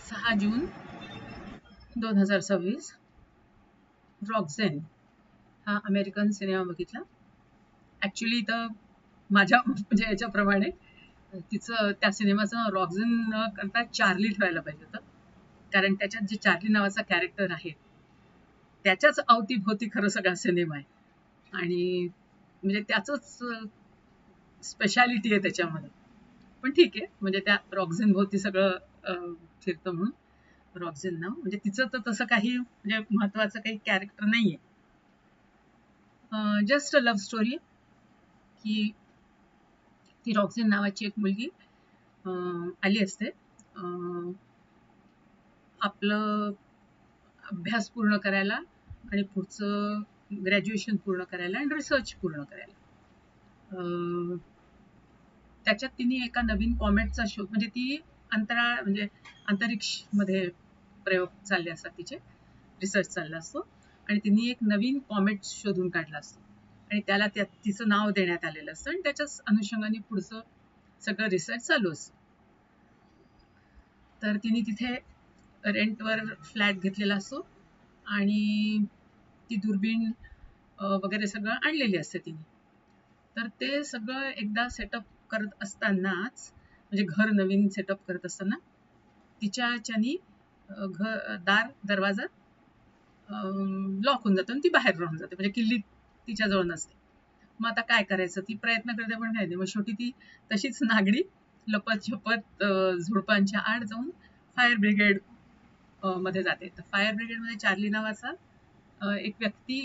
6 जून 2026 रॉक्झेन हा American cinema बघितला. Actually तर माझ्या म्हणजे याच्याप्रमाणे तिचं त्या सिनेमाचं नाव रॉक्झेन न करता चार्ली ठेवायला पाहिजे होतं. कारण त्याच्यात जे चार्ली नावाचा कॅरेक्टर आहे त्याच्याच अवतीभोवती खरं सगळा सिनेमा आहे. आणि म्हणजे त्याचंच स्पेशालिटी आहे त्याच्यामध्ये. पण ठीक आहे, म्हणजे त्या रॉक्झेन भोवती सगळं फिरतं म्हणून रॉक्झेन नाव. म्हणजे तिचं तर तसं काही म्हणजे महत्वाचं काही कॅरेक्टर नाहीये. जस्ट अ लव्ह स्टोरी की ती रॉक्झेन नावाची एक मुलगी आली असते आपलं अभ्यास पूर्ण करायला आणि पुढचं ग्रॅज्युएशन पूर्ण करायला आणि रिसर्च पूर्ण करायला. त्याच्यात तिने एका नवीन कॉमेटचा शोध म्हणजे ती अंतराळ म्हणजे अंतरिक्ष मध्ये प्रयोग चालले असतात, तिचे रिसर्च चालला असतो आणि तिने एक नवीन कॉमेट शोधून काढला असतो आणि त्याला तिचं नाव देण्यात आलेलं असतं आणि त्याच्याच अनुषंगाने पुढचं सगळं रिसर्च चालू असतं. तर तिने तिथे रेंटवर फ्लॅट घेतलेला असतो आणि ती दुर्बीण वगैरे सगळं आणलेली असते तिने. तर ते सगळं एकदा सेटअप करत असतानाच म्हणजे घर नवीन सेटअप करत असताना तिच्याच्यानी दार दरवाजा लॉक होऊन जातो आणि ती बाहेर राहून जाते, म्हणजे किल्ली तिच्याजवळ नसते. मग आता काय करायचं, ती प्रयत्न करते पण काय नाही. मग शेवटी ती तशीच नागडी लपत छपत झुडपांच्या आड जाऊन फायर ब्रिगेड मध्ये जाते. तर फायर ब्रिगेडमध्ये चार्ली नावाचा एक व्यक्ती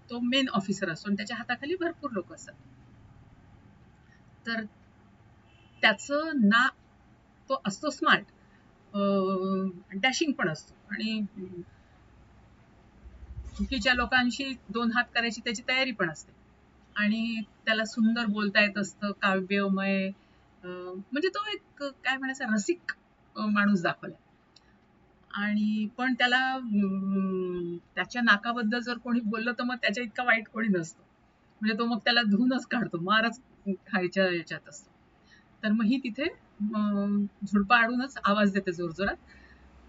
तो मेन ऑफिसर असतो आणि त्याच्या हाताखाली भरपूर लोक असतात. तर त्याचं ना तो असतो स्मार्ट, डॅशिंग पण असतो आणि चुकीच्या लोकांशी 2 हात करायची त्याची तयारी पण असते आणि त्याला सुंदर बोलता येत असतं, काव्यमय म्हणजे तो एक काय म्हणायचं रसिक माणूस दाखवला. आणि पण त्याला त्याच्या नाकाबद्दल जर कोणी बोललं तर मग त्याच्या इतका वाईट कोणी नसतो. म्हणजे तो मग त्याला धुवूनच काढतो, मारच खायच्या याच्यात असतो. तर मग ही तिथे झुडपा आडूनच आवाज देते जोरजोरात.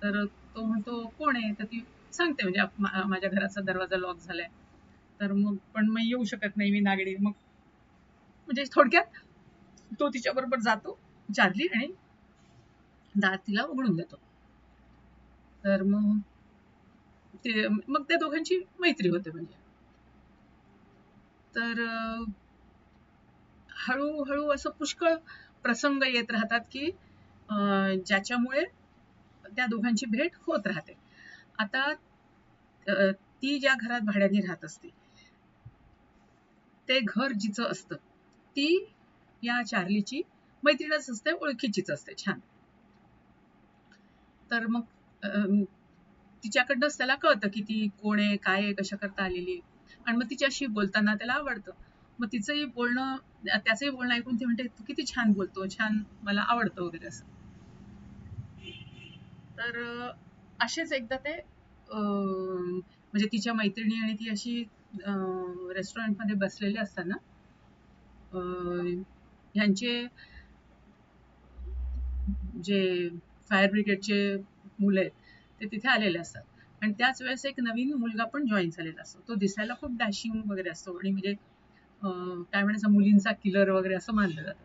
तर तो म्हणतो कोण आहे, तर ती सांगते म्हणजे माझ्या घराचा दरवाजा लॉक झालाय. तर मग पण मग येऊ शकत नाही मी नागडी. मग म्हणजे थोडक्यात तो तिच्याबरोबर जातो चार्ली आणि दार तिला उघडून देतो. तर मग ते मग त्या दोघांची मैत्री होते म्हणजे. तर हळूहळू असं पुष्कळ प्रसंग येत राहतात की ज्याच्यामुळे त्या दोघांची भेट होत राहते. आता ती ज्या घरात भाड्याने राहत असते ते घर जिचं असतं ती या चार्लीची मैत्रीणच असते, ओळखीचीच असते छान. तर मग तिच्याकडनंच त्याला कळतं की ती कोण आहे, काय आहे, कशा करता आलेली आहे. आणि मग तिच्याशी बोलताना त्याला आवडतं. मग तिचंही बोलणं त्याचंही बोलणं ऐकून ती म्हणते तू किती छान बोलतो, छान मला आवडतं वगैरे असं. तर असेच एकदा ते म्हणजे तिच्या मैत्रिणी आणि ती अशी रेस्टॉरंटमध्ये बसलेले असताना ह्यांचे जे फायर ब्रिगेडचे मुलं आहेत ते तिथे आलेले असतात आणि त्याच वेळेस एक नवीन मुलगा पण जॉईन झालेला असतो. तो दिसायला खूप डॅशिंग वगैरे असतो आणि म्हणजे काय म्हणायचं मुलींचा किलर वगैरे असं मानलं जातं.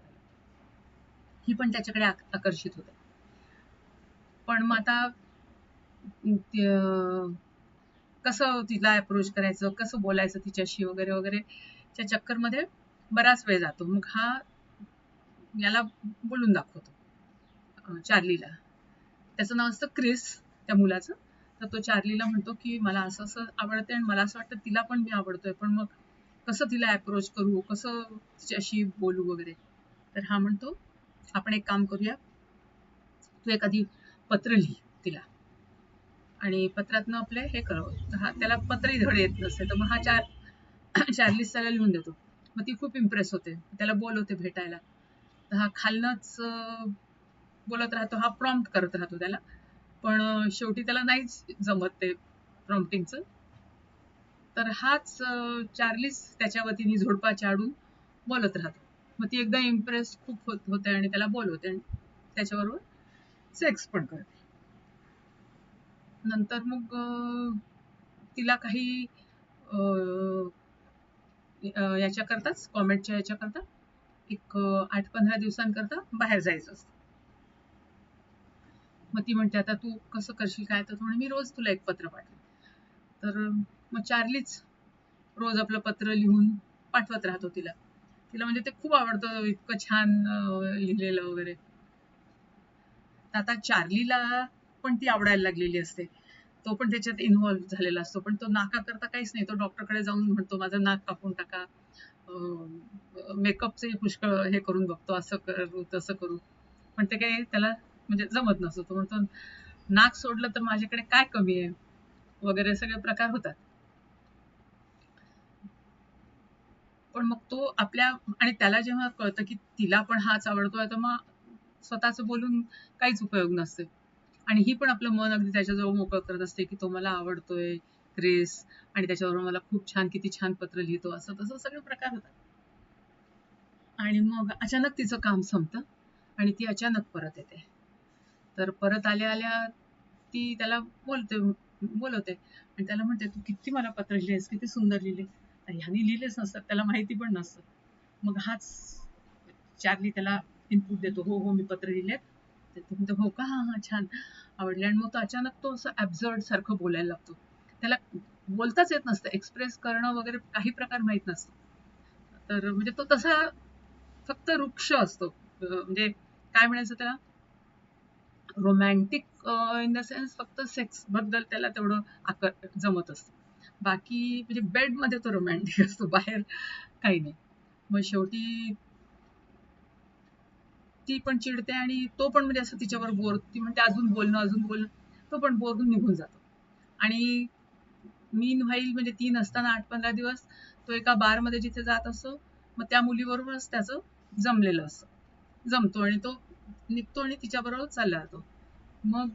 ही पण त्याच्याकडे आकर्षित होते. पण मग आता कसं तिला अप्रोच करायचं, कसं बोलायचं तिच्याशी वगैरे वगैरे च्या चक्करमध्ये बराच वेळ जातो. मग हा याला बोलून दाखवतो चार्लीला. त्याचं नाव असतं क्रिस त्या मुलाचं. तर तो चार्लीला म्हणतो की मला असं असं आवडते आणि मला असं वाटतं तिला पण मी आवडतोय, पण मग कसं तिला अप्रोच करू, कसं तिच्याशी बोलू वगैरे. तर हा म्हणतो आपण एक काम करूया, तू एखादी पत्र लिही तिला आणि पत्रातनं आपले हे करावं. हा त्याला पत्रही धड येत नसते, तर मग हा चार्लीस त्याला लिहून देतो. मग ती खूप इम्प्रेस होते, त्याला बोलवते भेटायला. तर हा खालनच बोलत राहतो, हा प्रॉम्प्ट करत राहतो त्याला. पण शेवटी त्याला नाहीच जमत ते प्रॉम्प्टिंगचं. तर हाच चार्लीस त्याच्या वतीने झोडपा चाडून बोलत राहतो. मग ती एकदा इम्प्रेस खूप होते आणि त्याला बोलवते आणि त्याच्याबरोबर सेक्स पण करते. नंतर मग तिला काही याच्याकरताच कॉमेडच्या याच्याकरता एक 8-15 दिवसांकरता बाहेर जायचं असतं. मग ती म्हणते आता तू कसं करशील काय, तर म्हणे मी रोज तुला एक पत्र पाठवेन. तर मग चार्लीच रोज आपलं पत्र लिहून पाठवत राहतो तिला. तिला म्हणजे ते खूप आवडतं, इतकं छान लिहिलेलं वगैरे. आता चार्लीला पण ती आवडायला लागलेली असते. तो पण त्याच्यात इन्व्हॉल्व्ह झालेला असतो, पण तो नाकाकरता काहीच नाही. तो डॉक्टरकडे जाऊन म्हणतो माझं नाक कापून टाका, मेकअपचे पुष्कळ हे करून बघतो, असं करू तसं करू, पण ते काही त्याला म्हणजे जमत नसतो. तो म्हणतो नाक सोडलं तर माझ्याकडे काय कमी आहे वगैरे सगळे प्रकार होतात. पण मग तो आपल्या आणि त्याला जेव्हा कळतं की तिला पण हाच आवडतोय, तर मग स्वतःच बोलून काहीच उपयोग नसते. आणि ही पण आपलं मन अगदी त्याच्याजवळ मोकळं करत असते की तो मला आवडतोय क्रिस, आणि त्याच्याबरोबर मला खूप छान किती छान पत्र लिहितो, असं तसं सगळे प्रकार होतात. आणि मग अचानक तिचं काम संपतं आणि ती अचानक परत येते. तर परत आल्या आल्या ती त्याला बोलवते आणि त्याला म्हणते तू किती मला पत्र लिहिलेस, किती सुंदर लिहिले. ह्यानी लिहिलेच नसतात, त्याला माहिती पण नसतं. मग हाच चार्ली त्याला इनपुट देतो, हो हो मी पत्र लिहिलेत. तो म्हणतो हो का, हा हा छान आवडले. आणि मग तो अचानक तो असं ऍब्झर्ड सारखं बोलायला लागतो. त्याला बोलताच येत नसतं, एक्सप्रेस करणं वगैरे काही प्रकार माहित नसतो. तर म्हणजे तो तसा फक्त वृक्ष असतो, म्हणजे काय म्हणायचं त्याला, रोमॅन्टिक इन द सेन्स फक्त सेक्स बद्दल त्याला तेवढं जमत असतं. बाकी म्हणजे बेडमध्ये तो रोमॅन्टिक असतो, बाहेर काही नाही. मग शेवटी ती पण चिडते आणि तो पण म्हणजे असं तिच्यावर बोर, ती म्हणते अजून बोलणं, तो पण बोर होऊन निघून जातो. आणि मीन व्हाईल म्हणजे ती नसताना 8-15 दिवस तो एका बारमध्ये जिथे जात असतो, मग त्या मुलीबरोबरच त्याचं जमलेलं असतं, जमतो आणि तो निघतो आणि तिच्याबरोबर चालला जातो. मग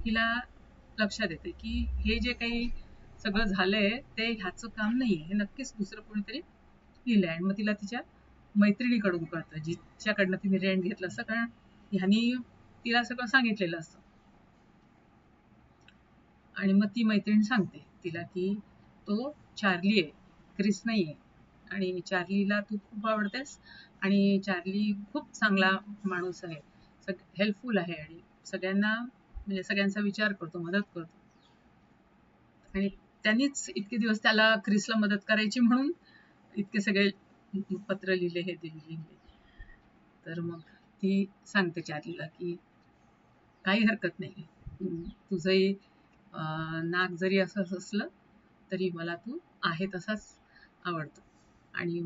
तिला लक्षात येते की हे जे काही सगळं झालंय ते ह्याचं काम नाहीये, हे नक्कीच दुसरं कोणीतरी लिहिलंय. आणि मग तिला तिच्या मैत्रिणीकडून कळतं, जिच्याकडनं तिने रेंट घेतलं असतं, कारण ह्यानी तिला सगळं सांगितलेलं असतं. आणि मग ती मैत्रीण सांगते तिला की तो चार्ली आहे, क्रिस नाहीये. आणि चार्लीला तू खूप आवडतेस आणि चार्ली खूप चांगला माणूस आहे, हेल्पफुल आहे आणि सगळ्यांना म्हणजे सगळ्यांचा विचार करतो, मदत करतो. आणि त्यांनीच इतके दिवस त्याला क्रिसला मदत करायची म्हणून इतके सगळे पत्र लिहिले, हे लिहिले. तर मग ती सांगते चार्लीला की काही हरकत नाही, तुझंही नाक जरी असं असलं तरी मला तू आहे तसाच आवडतो आणि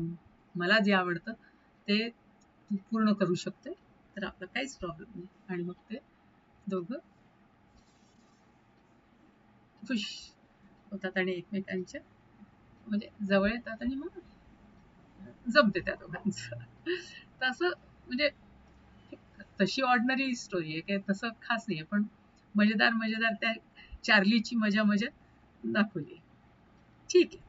मला जे आवडतं ते तू पूर्ण करू शकते, तर आपलं काहीच प्रॉब्लेम नाही. आणि मग ते दोघं खुश होतात आणि एकमेकांच्या म्हणजे जवळ येतात आणि मग जमते त्या दोघांचं. तर असं म्हणजे तशी ऑर्डिनरी स्टोरी आहे, काही तसं खास नाहीये, पण मजेदार मजेदार त्या चार्लीची मजा मजा दाखवली. ठीक आहे.